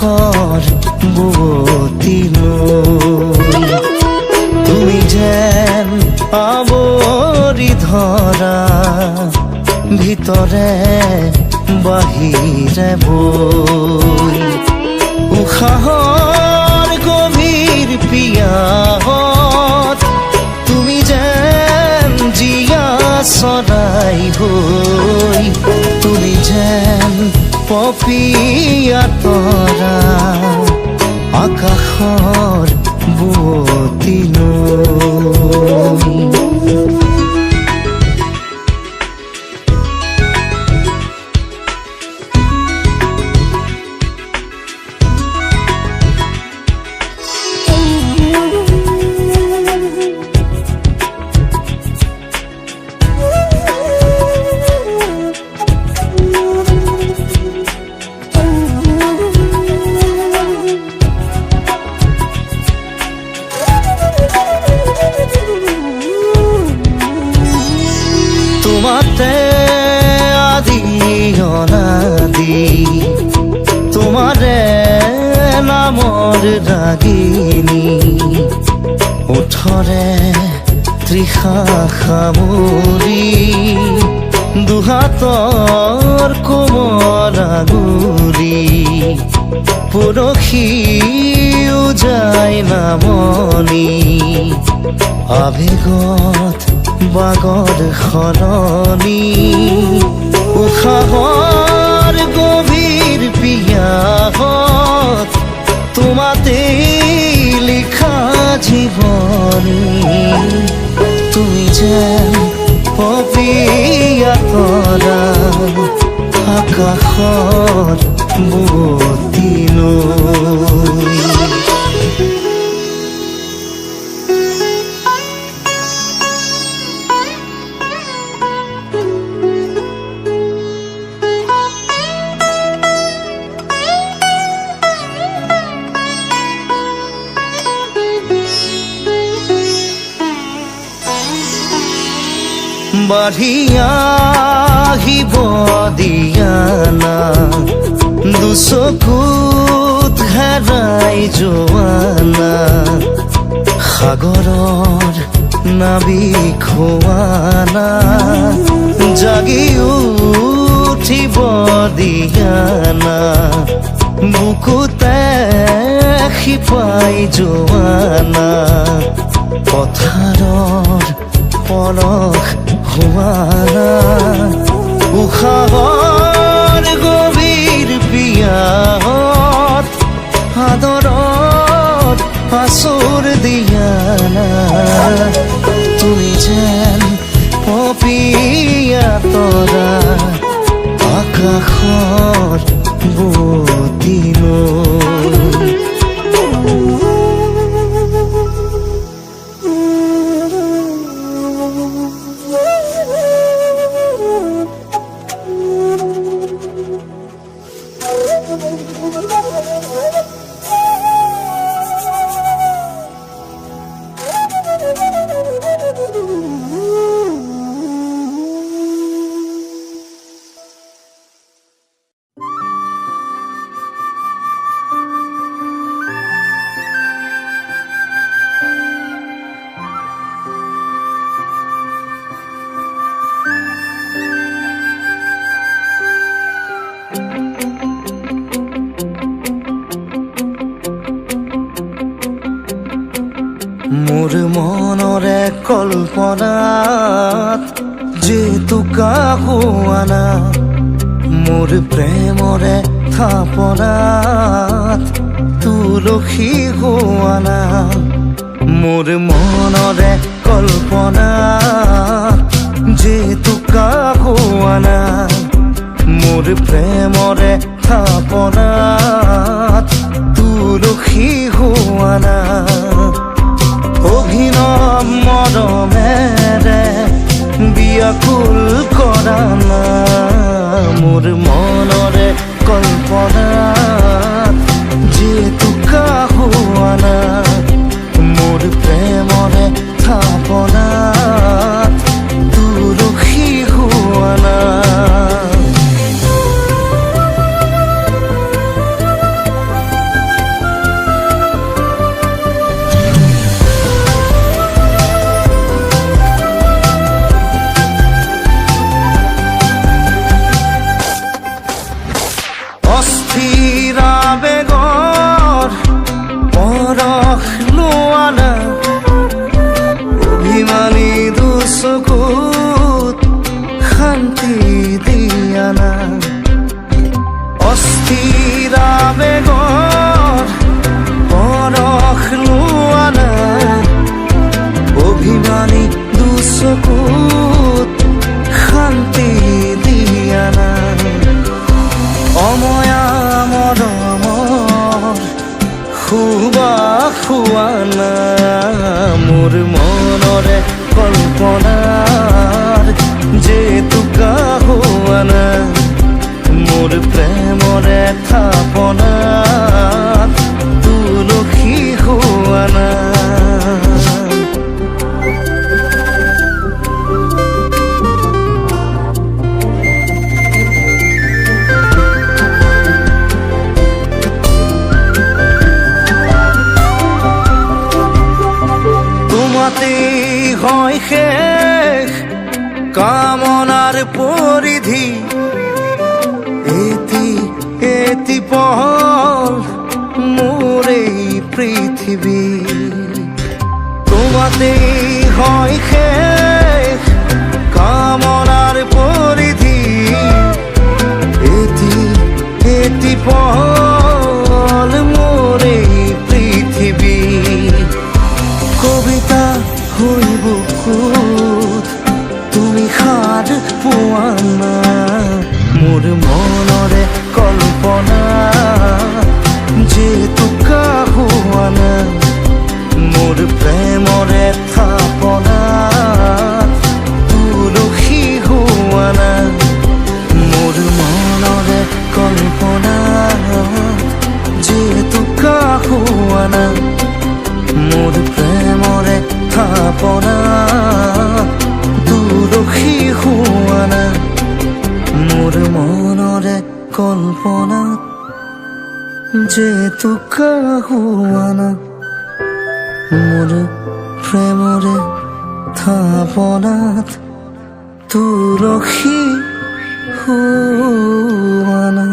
আকাশৰ বুৱতী নৈ তুমি যেন আৱৰি ধৰা ভিতৰে বাহিৰে বৈ উশাহৰ গভীৰ পিয়াহত তুমি যেন জীয়া চৰাই হৈ তুমি যেন পপীয়া তৰা আকাশৰ বুৱতী নৈ তোমাতে আদি অনাদি তোমাৰে নামৰ ৰাগিনী ওঠৰে তৃষা সামৰি দুহাতৰ কোমল আঙুলি পৰশি উজাই নামনি আবেগত বাগৰ সলনি উশাহৰ গভীৰ পিয়াহত তোমাতে লিখা জীৱনী তুমি যেন পপীয়া তৰা আকাশৰ বুৱতী নৈ বাঢ়ি আহিব দিয়ানা দুচকুত হেৰাই যোৱানা সাগৰৰ নাবিক হোৱানা জাগি উঠিব দিয়ানা বুকুতে শিপাই যোৱানা পথাৰৰ পলস হোৱানা উশাহৰ গভীৰ পিয়াহত আদৰত আচুৰ দিয়ানা তুমি যেন পপীয়া তৰা আকাশৰ বুৱতী নৈ মোৰ মনৰে কল্পনাত যেতুকা হোৱানা মোৰ প্ৰেমৰে থাপনাত তুলসী হোৱানা মোৰ মনৰে কল্পনাত যেতুকা হোৱানা মোৰ প্ৰেমৰে থাপনাত তুলসী হোৱানা অভিনৱ মৰমেৰে বিয়াকুল কৰা না মোৰ মনৰে কল্পনাত যেতুকা হোৱানা মোৰ প্ৰেমৰে থাপনাত তুলসী হোৱানা হোৱা না মোৰ মনৰে কল্পনাৰ জেতুকা হোৱা না মোৰ প্ৰেমৰে থাপনাত তুলসী হোৱা না হয় শেষ কামনার পরিধি এটি পহল মোর এই পৃথিবী তোমাতেই হয় শেষ কামনার পরিধি এটি পহল মোর এই পৃথিবী কবিতা হইব খুদ তুমি সাদ পোৱা না মোৰ মনৰে কল্পনা জেতুকা হোৱা না মোৰ প্ৰেমৰে থাপনা তুলসী হোৱা না মোৰ মনৰে কল্পনা জেতুকা হোৱা না মোৰ প্ৰেমৰে থাপনা তুলসী হোৱা না মোৰ মনৰে কল্পনা জেতুকা হোৱা না মোৰ প্ৰেমৰে থাপনাত তুলসী হোৱা না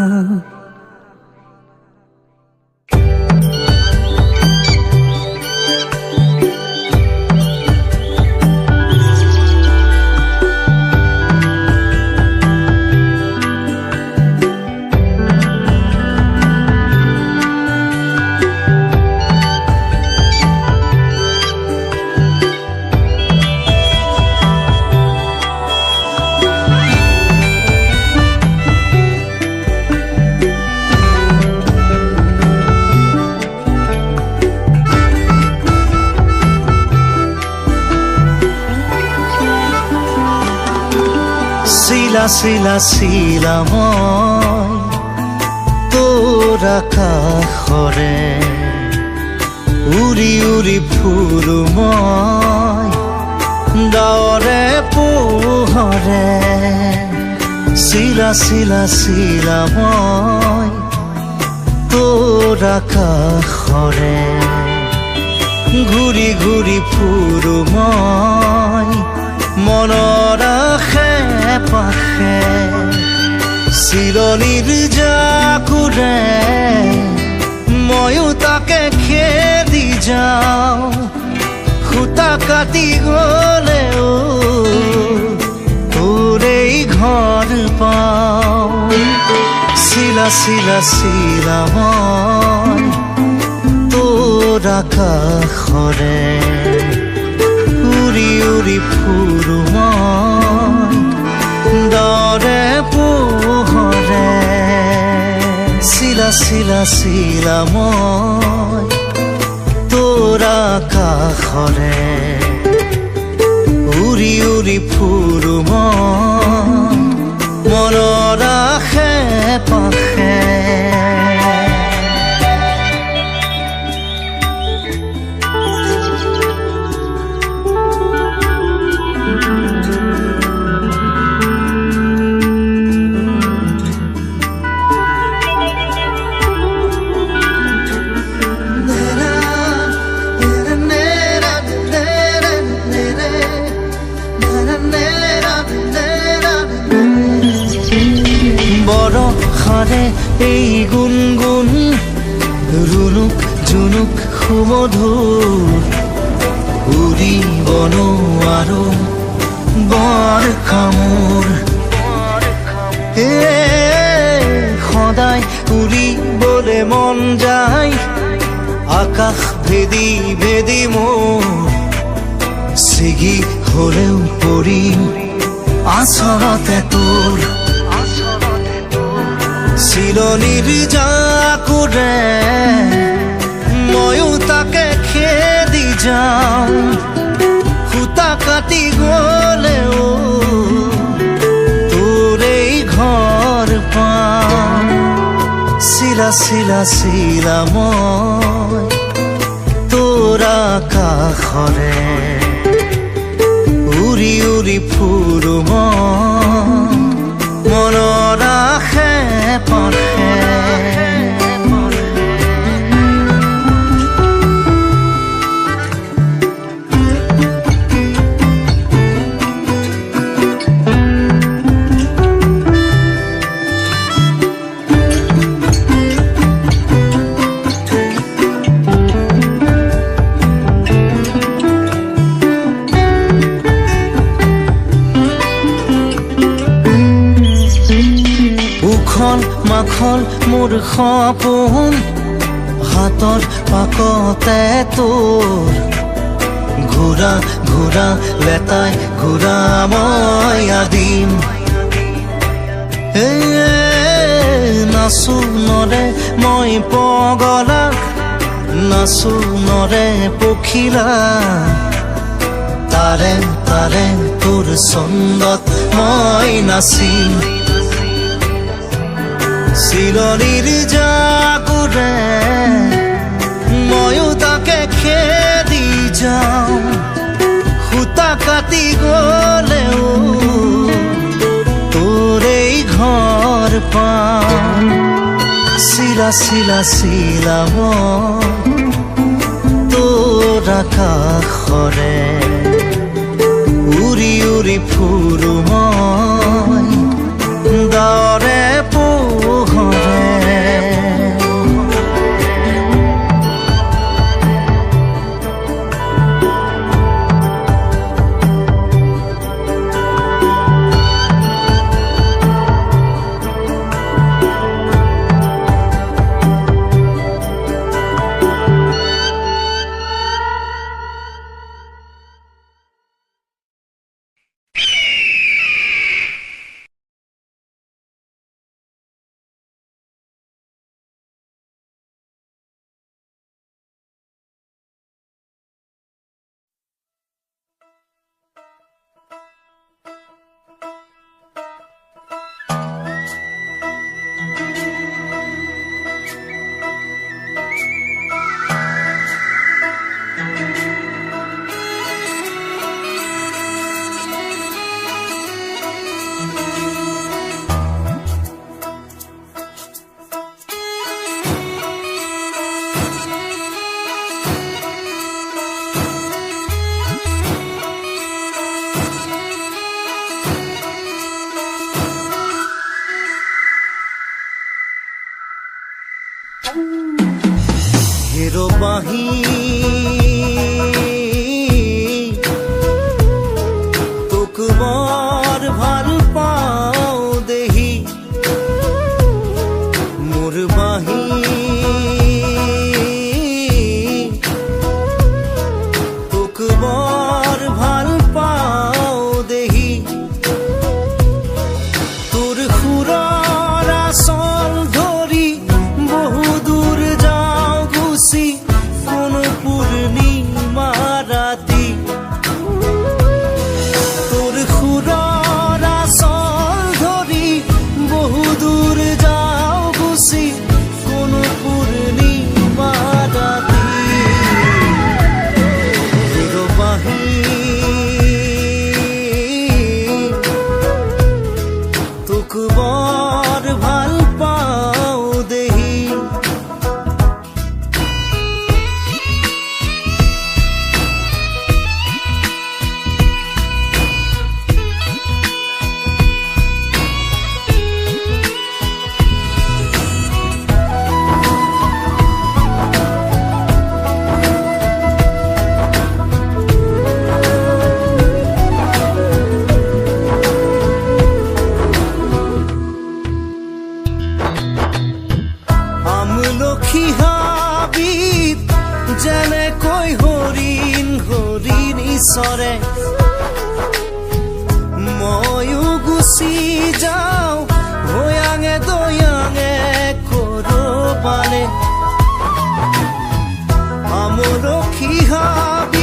শিলা শিলা মই তোৰ আকাশৰে উৰি উৰি ফুৰো মই ডাৱৰে পোহৰে শিলা মই তোৰ আকাশৰে ঘূৰি ঘূৰি ফুৰো মই মনৰ আশে পাশে চিলনিৰ জাকুৰে ময়ো তাকে খেদি যাওঁ সূতা কাটি গলেও তোৰেই ঘৰ পাওঁ শিলা মই তোৰ আকাশৰে উৰি উৰি ফুৰো মই ডাৱৰে পোহৰে শিলা মই তোৰ আকাশৰে উৰি উৰি ফুৰো মই মনৰ আশে পাশে বৰষাৰে এই গুণগুণ ৰুণুক জুনুক সুমধুৰ উৰিব নোৱাৰো বৰ কামোৰ সদায় উৰিবলে মন যায় আকাশ ভেদি ভেদি মোৰ ছিগি হলেও পৰিম আচলতে তোৰ চিলনিৰ জাকুৰে ময়ো তাকে যাওঁ সূতা কাটি গলেও তোৰেই ঘৰ পাম চিলা চিলা চিলা মই তোৰ আকাশৰে উৰি উৰি ফুৰো মই মনৰ আশে পাশে মাখল মোৰ সপোন হাতৰ পাকতে তোৰ ঘূৰা ঘূৰা লেতাই ঘূৰা মই আদিম নাচো নৰে মই পগলা নাচো নৰে পখিলা তাৰে তাৰে তোৰ ছন্দত মই নাচিম চিলনিৰ জাকুৰে ময়ো তাকে খেদি যাওঁ সূতা কাটি গলেও তোৰেই ঘৰ পাম চিলা চিলা চিলা মই তোৰ আকাশৰে উৰি উৰি ফুৰো মই দাৱৰে পোহৰে হেৰো বাঁহী তোক বৰ ভাল পাওঁ দেহি মোৰ বাঁহী তোক বৰ ভাল পাওঁ দেহি তোৰ সুৰৰ আচল ধৰি বহু দূৰ কোন পূৰ্ণিমা ৰাতি তোৰ সুৰৰ আচল ধৰি বহু দূৰ যাওঁ গুচি কোন পূৰ্ণিমা ৰাতি বাঁহী তোক বৰ ভাল পাওঁ দেহি আমলখি হাবিত যেনেকৈ হৰিণ হৰিণ ইচৰে ময়ো গুচি যাওঁ ভয়াঙে দয়াঙে কৰবালে আমলখি হাবিত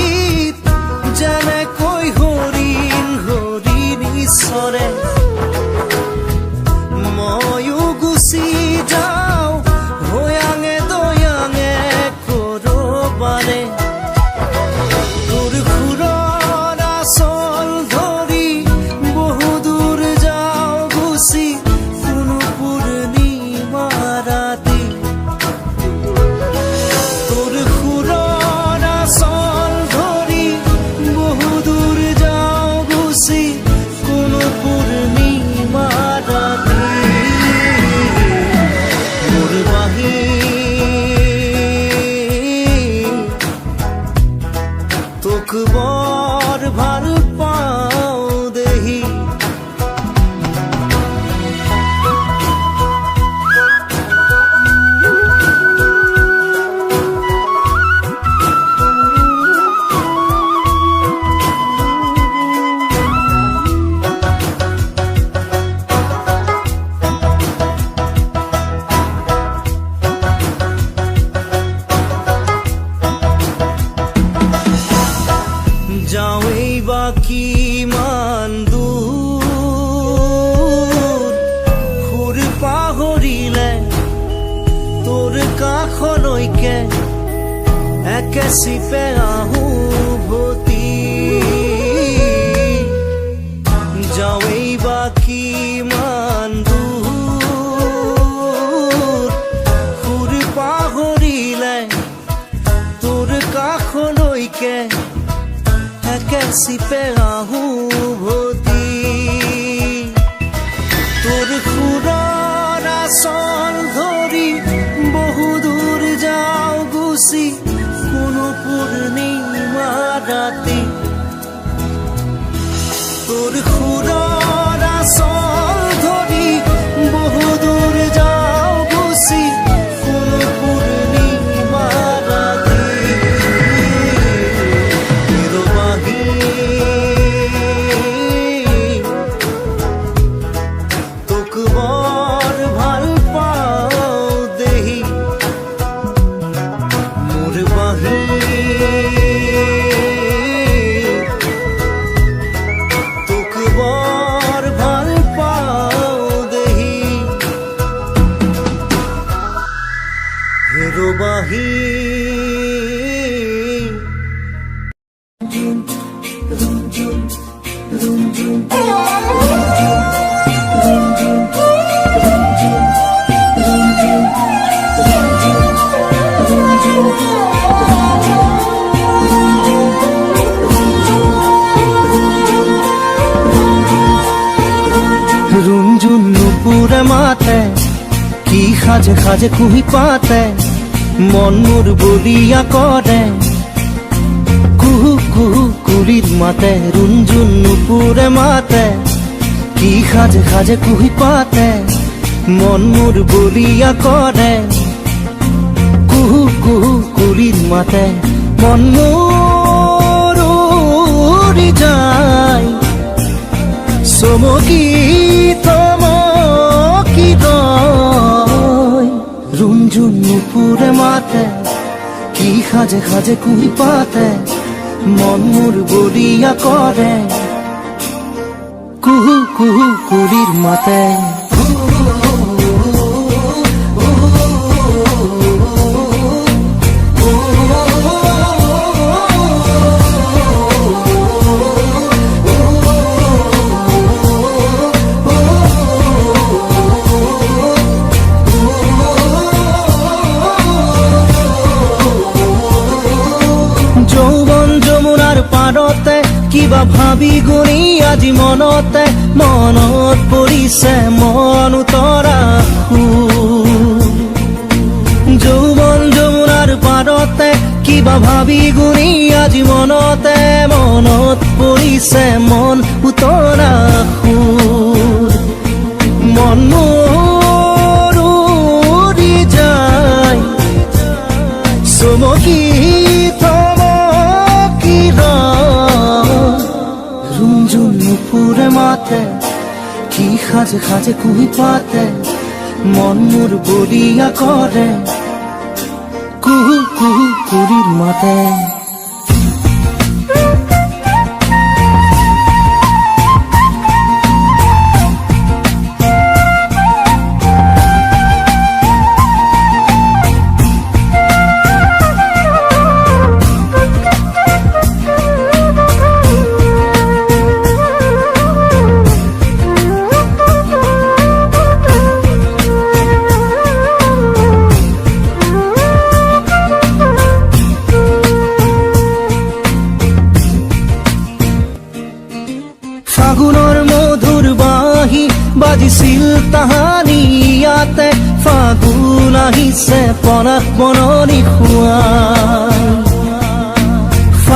তোক বৰ ভাল পাওঁ দেহি যাওঁৱেই বা কিমান দূৰ সুৰ পাহৰিলে তোৰ কাষলৈকে একে চিপে আহোঁ ভতি যাওঁৱেই বা কিমান দূৰ সুৰ পাহৰিলে তোৰ কাষলৈকে একে চিপে আহোঁ ভতি তোৰ সুৰৰ আচল ধৰি বহু দূৰ যাওঁ গুচি কোনো পূৰ্ণিমা ৰাতি তোৰ সুৰৰ আচল ধৰি বহু দূৰ যাওঁ গুচি কোনো পূৰ্ণিমা ৰাতি তোক বৰ ভাল পাওঁ দেহি মোৰ বাহি তোক বৰ ভাল পাওঁ দেহি হেৰ বাহি ৰুণজুণ নুপুৰে মাতে কি সাজে সাজে কুহি পাতে মন মোৰ বলিয়া কৰে কুহু কুহু কুলিৰ মাতে ৰুণজুণ নুপুৰে মাতে কি সাজে সাজে কুহি পাতে মন মোৰ বলিয়া কৰে কুহু কুহু কুলিৰ মাতে মন মোৰ উৰি যায় চমকি থমকি ৰয় ৰুণজুণ নুপুৰে মাতে কি সাজে সাজে কুহি পাতে মন মোৰ বলিয়া কৰে কুহু কুহু কুলিৰ মাতে যৌৱন যমুনাৰ পাৰতে কিবা ভাবি গুণি আজি মনতে মনত পৰিছে মন উতৰা যৌৱন যমুনাৰ পাৰতে কিবা ভাবি গুণি আজি মনতে মনত পৰিছে মন উতৰা মন মোৰ উৰি যায় চমকি ৰুণজুণ নুপুৰে মাতে কি সাজে সাজে কুহি পাতে মন মোৰ বলিয়া কৰে কুহু কুহু কুলিৰ মাতে ফাগুনৰ মধুৰ বাঁহী বাজিছিল তাহানি ইয়াতে ফাগুন আহিছে পনাস বননি খুৱাই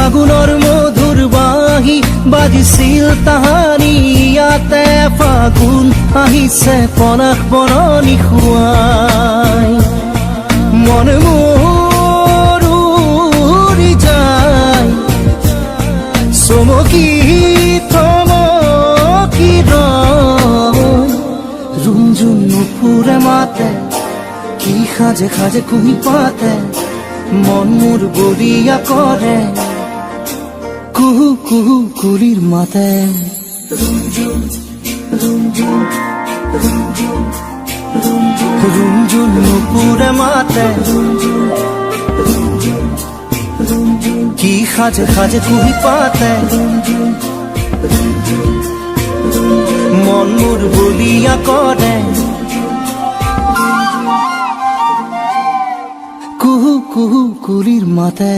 ফাগুনৰ মধুৰ বাঁহী বাজিছিল তাহানি ইয়াতে ফাগুন আহিছে পনাস বৰণি খুৱাই মন মোৰ উৰি যায় চমকি থমকি ৰয় ৰুমঝুম নুপুৰে মাতে কি সাজে সাজে কুহি পাতে মন মোৰ বলিয়া কৰে কুহু কুহু কুলিৰ মাতে ৰুমঝুম নুপুৰে মাতে কি সাজে সাজে কুহি পাতে মন মোৰ বলিয়া কৰে কুহু কুহু কুলিৰ মাতে